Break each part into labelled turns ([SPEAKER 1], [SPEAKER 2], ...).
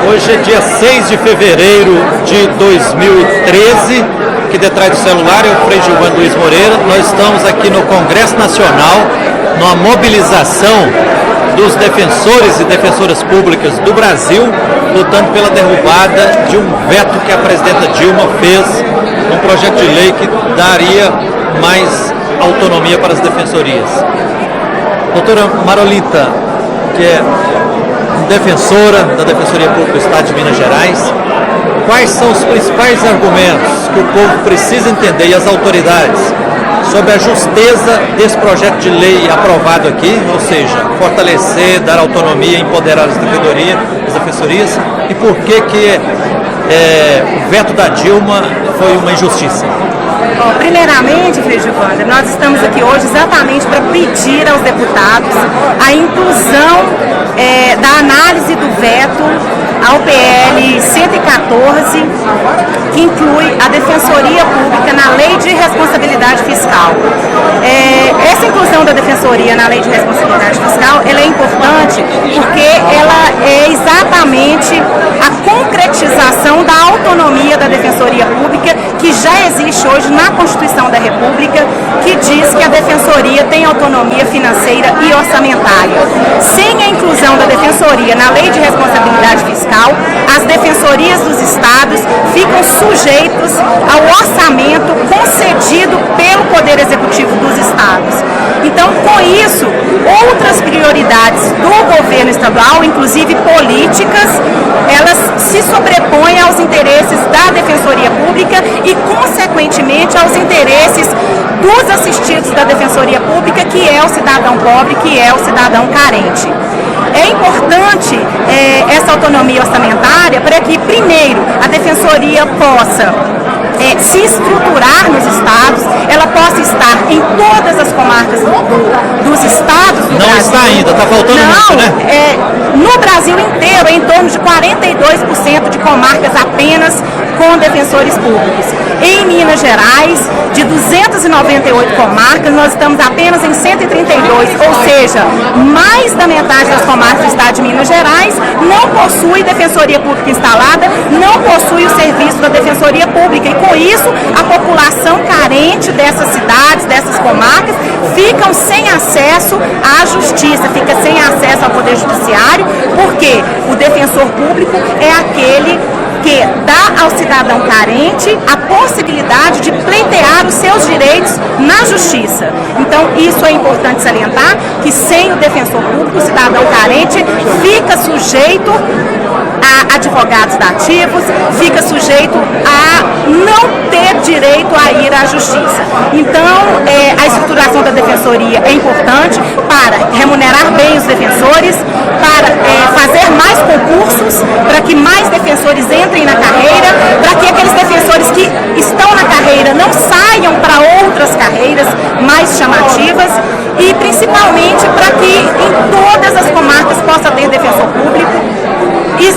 [SPEAKER 1] Hoje é dia 6 de fevereiro de 2013, que detrás do celular é o Frei Gilvan Luiz Moreira. Nós estamos aqui no Congresso Nacional, numa mobilização dos defensores e defensoras públicas do Brasil, lutando pela derrubada de um veto que a presidenta Dilma fez, um projeto de lei que daria mais autonomia para as defensorias. Doutora Marolita, que é defensora da Defensoria Pública do Estado de Minas Gerais, quais são os principais argumentos que o povo precisa entender e as autoridades sobre a justeza desse projeto de lei aprovado aqui, ou seja, fortalecer, dar autonomia, empoderar as defensorias, e por que o veto da Dilma foi uma injustiça?
[SPEAKER 2] Bom, primeiramente, Frei Gilvan, nós estamos aqui hoje exatamente para pedir aos deputados a inclusão da análise do veto ao PL 114, que inclui a Defensoria Pública na Lei de Responsabilidade Fiscal. Essa inclusão da Defensoria na Lei de Responsabilidade Fiscal, ela é importante porque ela é exatamente a concretização da autonomia da Defensoria Pública, que já existe hoje na Constituição da República, que diz que a Defensoria tem autonomia financeira e orçamentária. Sem a inclusão da Defensoria na Lei de Responsabilidade Fiscal, as defensorias dos estados ficam sujeitos ao orçamento concedido pelo Poder Executivo dos estados. Então, com isso, outras prioridades do governo estadual, inclusive políticas, elas se sobrepõem aos interesses da Defensoria Pública e, consequentemente, aos interesses dos assistidos da Defensoria Pública, que é o cidadão pobre, que é o cidadão carente. É importante essa autonomia orçamentária para que, primeiro, a Defensoria possa se estruturar nos estados, ela possa estar em todas as comarcas dos estados do Brasil.
[SPEAKER 1] Não está ainda, está faltando muito, né?
[SPEAKER 2] No Brasil inteiro, em torno de 42% de comarcas apenas com defensores públicos. Em Minas Gerais, de 298 comarcas, nós estamos apenas em 132, ou seja, mais da metade das comarcas do estado de Minas Gerais não possui defensoria pública instalada, não possui o serviço da defensoria pública, e com isso a população carente dessas cidades, dessas comarcas, ficam sem acesso à justiça, fica sem acesso ao poder judiciário, porque o defensor público é aquele que dá ao cidadão carente a possibilidade de pleitear os seus direitos na justiça. Então, isso é importante salientar, que sem o defensor público, o cidadão carente fica sujeito a advogados dativos, fica sujeito a não ter direito a ir à justiça. Então, a estruturação da defensoria é importante para remunerar bem os defensores, para fazer mais concursos, para que mais defensores entrem na carreira, para que aqueles defensores que estão na carreira não saiam para outras carreiras mais chamativas, e principalmente para que em todas as comarcas possa ter defensor público,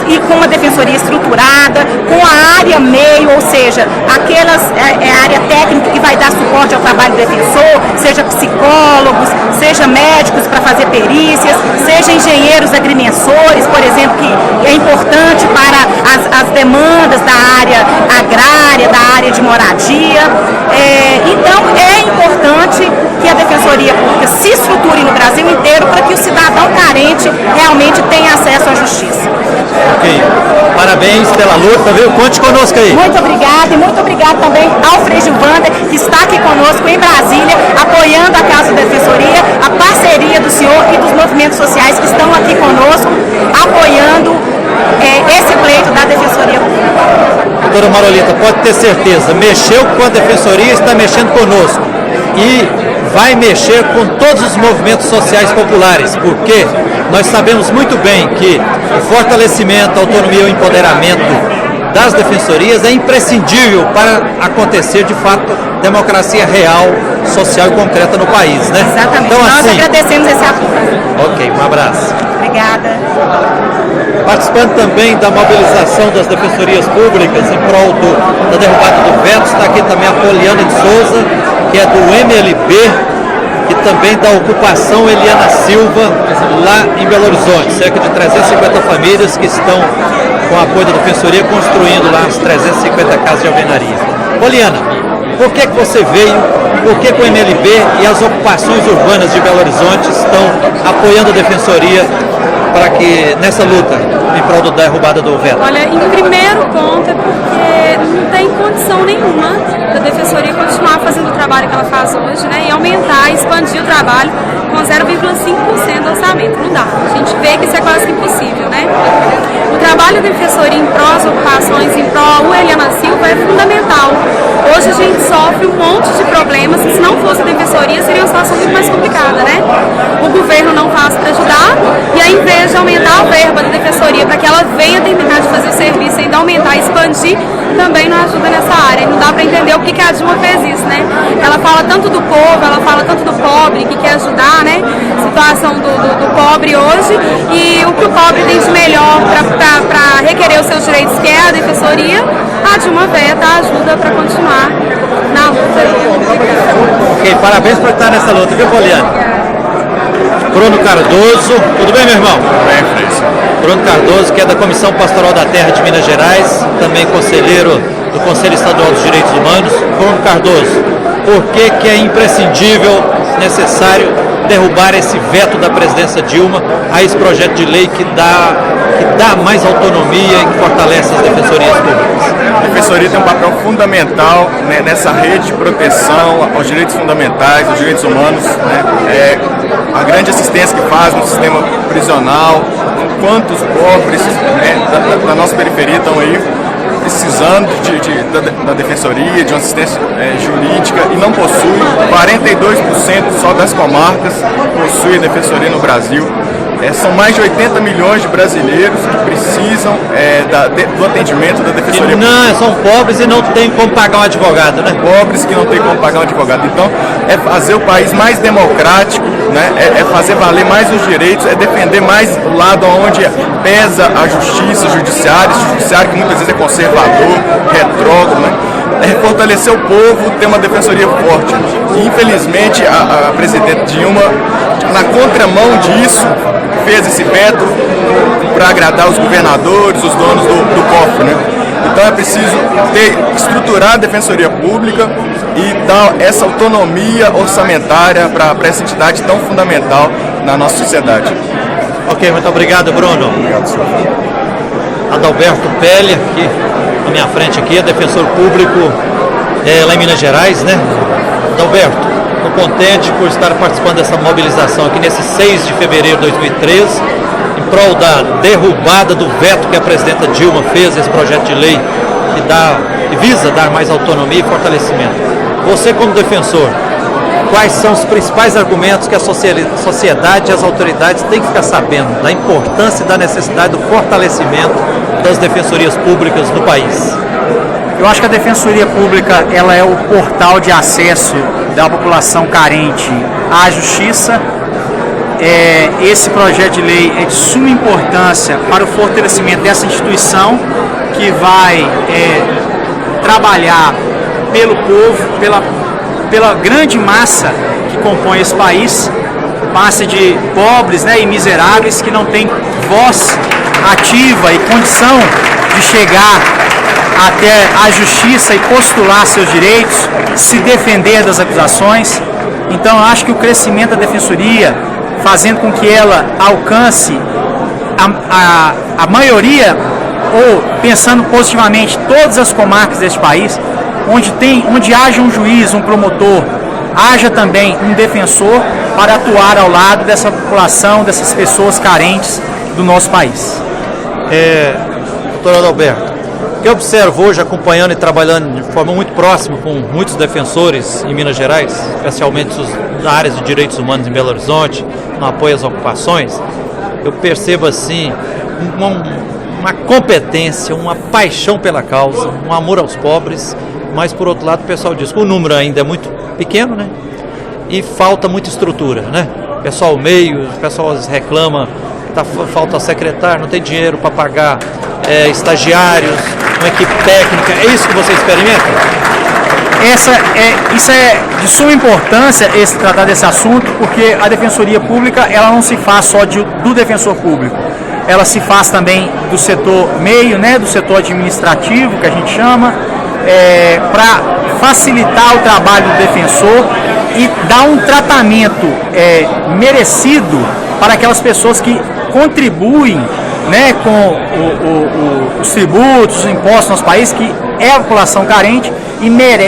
[SPEAKER 2] e com uma defensoria estruturada, com a área meio, ou seja, a área técnica que vai dar suporte ao trabalho do defensor, seja psicólogos, seja médicos para fazer perícias, seja engenheiros agrimensores, por exemplo, que é importante para as demandas da área agrária, da área de moradia. Então, é importante que a Defensoria Pública se estruture no Brasil inteiro para que o cidadão carente realmente tenha acesso à justiça.
[SPEAKER 1] Ok. Parabéns pela luta, viu? Conte conosco aí.
[SPEAKER 2] Muito obrigada, e muito obrigada também ao Frei Gilvan, que está aqui conosco em Brasília, apoiando a Casa da Defensoria, a parceria do senhor e dos movimentos sociais que estão aqui conosco, apoiando esse pleito da Defensoria Pública.
[SPEAKER 1] Doutora Marolita, pode ter certeza, mexeu com a Defensoria, está mexendo conosco. E vai mexer com todos os movimentos sociais populares, porque nós sabemos muito bem que o fortalecimento, a autonomia e o empoderamento das defensorias é imprescindível para acontecer, de fato, democracia real, social e concreta no país, né?
[SPEAKER 2] Exatamente.
[SPEAKER 1] Então,
[SPEAKER 2] nós
[SPEAKER 1] assim,
[SPEAKER 2] agradecemos esse apoio.
[SPEAKER 1] Ok, um abraço.
[SPEAKER 2] Obrigada.
[SPEAKER 1] Participando também da mobilização das defensorias públicas em prol da derrubada do veto, está aqui também a Poliana de Souza, que é do MLB, e também da ocupação Eliana Silva, lá em Belo Horizonte. Cerca de 350 famílias que estão com o apoio da Defensoria, construindo lá as 350 casas de alvenaria. Poliana, por que você veio? Por que o MLB e as ocupações urbanas de Belo Horizonte estão apoiando a Defensoria para que nessa luta em prol da derrubada do veto?
[SPEAKER 3] Olha, em primeiro ponto é porque não tem condição nenhuma da Defensoria continuar fazendo o trabalho que ela faz hoje, né, e aumentar, expandir o trabalho com 0,5% do orçamento. Não dá. A gente vê que isso é quase que impossível, né? O trabalho da Defensoria em prol das ocupações, em prol do Eliana Silva é fundamental. Hoje a gente sofre um monte de problemas que, se não fosse a Defensoria, seria uma situação muito mais complicada, né? O governo não faz para ajudar, e ao invés de aumentar a verba da Defensoria para que ela venha terminar de fazer o serviço e ainda aumentar e expandir, também não ajuda nessa área. Não dá para entender o que a Dilma fez isso, né? Ela fala tanto do povo, ela fala tanto do pobre, que quer ajudar, né? Situação do pobre hoje, e o que o pobre tem de melhor para requerer os seus direitos, que é a Defensoria, a Dilma veta ajuda para continuar na luta.
[SPEAKER 1] Ok, parabéns por estar nessa luta, viu, Poliana? Bruno Cardoso, tudo bem, meu irmão?
[SPEAKER 4] Bem, Freitas.
[SPEAKER 1] Bruno Cardoso, que é da Comissão Pastoral da Terra de Minas Gerais, também conselheiro do Conselho Estadual dos Direitos Humanos. Bruno Cardoso, por que é imprescindível, necessário derrubar esse veto da presidência Dilma a esse projeto de lei que dá mais autonomia e que fortalece as defensorias públicas?
[SPEAKER 4] A Defensoria tem um papel fundamental, né, nessa rede de proteção aos direitos fundamentais, aos direitos humanos, né, a grande assistência que faz no sistema prisional, quantos pobres, né, da nossa periferia estão aí precisando da Defensoria, de uma assistência jurídica, e não possui. 42% só das comarcas possui a Defensoria no Brasil. São mais de 80 milhões de brasileiros que precisam do atendimento da Defensoria.
[SPEAKER 1] Não, são pobres e não tem como pagar um advogado, né?
[SPEAKER 4] Pobres que não tem como pagar um advogado. Então, é fazer o país mais democrático, né? É fazer valer mais os direitos, é defender mais o lado onde pesa a justiça, o judiciário que muitas vezes é conservador, retrógrado, né? É fortalecer o povo, ter uma defensoria forte. E, infelizmente, a presidente Dilma, na contramão disso, fez esse veto para agradar os governadores, os donos do cofre, né? Então é preciso estruturar a Defensoria Pública e dar essa autonomia orçamentária para essa entidade tão fundamental na nossa sociedade.
[SPEAKER 1] Ok, muito obrigado, Bruno.
[SPEAKER 4] Obrigado, senhor.
[SPEAKER 1] Adalberto Pelle, aqui na minha frente aqui, é defensor público lá em Minas Gerais, né? Adalberto, estou contente por estar participando dessa mobilização aqui nesse 6 de fevereiro de 2013, em prol da derrubada do veto que a presidenta Dilma fez, esse projeto de lei que visa dar mais autonomia e fortalecimento. Você, como defensor, quais são os principais argumentos que a sociedade e as autoridades têm que ficar sabendo da importância e da necessidade do fortalecimento das defensorias públicas no país?
[SPEAKER 5] Eu acho que a Defensoria Pública ela é o portal de acesso da população carente à justiça. Esse projeto de lei é de suma importância para o fortalecimento dessa instituição que vai trabalhar pelo povo, pela grande massa que compõe esse país, massa de pobres, né, e miseráveis que não tem voz ativa e condição de chegar até a justiça e postular seus direitos, se defender das acusações. Então eu acho que o crescimento da Defensoria, fazendo com que ela alcance a maioria, ou pensando positivamente, todas as comarcas deste país, onde haja um juiz, um promotor, haja também um defensor para atuar ao lado dessa população, dessas pessoas carentes do nosso país.
[SPEAKER 1] Doutor Adalberto, o que eu observo hoje, acompanhando e trabalhando de forma muito próxima com muitos defensores em Minas Gerais, especialmente na área de direitos humanos em Belo Horizonte, no apoio às ocupações, eu percebo assim uma competência, uma paixão pela causa, um amor aos pobres, mas por outro lado o pessoal diz que o número ainda é muito pequeno, né? E falta muita estrutura, né? O pessoal reclama que falta secretário, não tem dinheiro para pagar estagiários, uma equipe técnica. É isso que você experimenta?
[SPEAKER 5] Isso é de suma importância tratar desse assunto, porque a Defensoria Pública ela não se faz só do defensor público. ela se faz também do setor meio, né, do setor administrativo, que a gente chama, para facilitar o trabalho do defensor e dar um tratamento merecido para aquelas pessoas que contribuem, né, com os tributos, os impostos no nosso país, que é a população carente e merece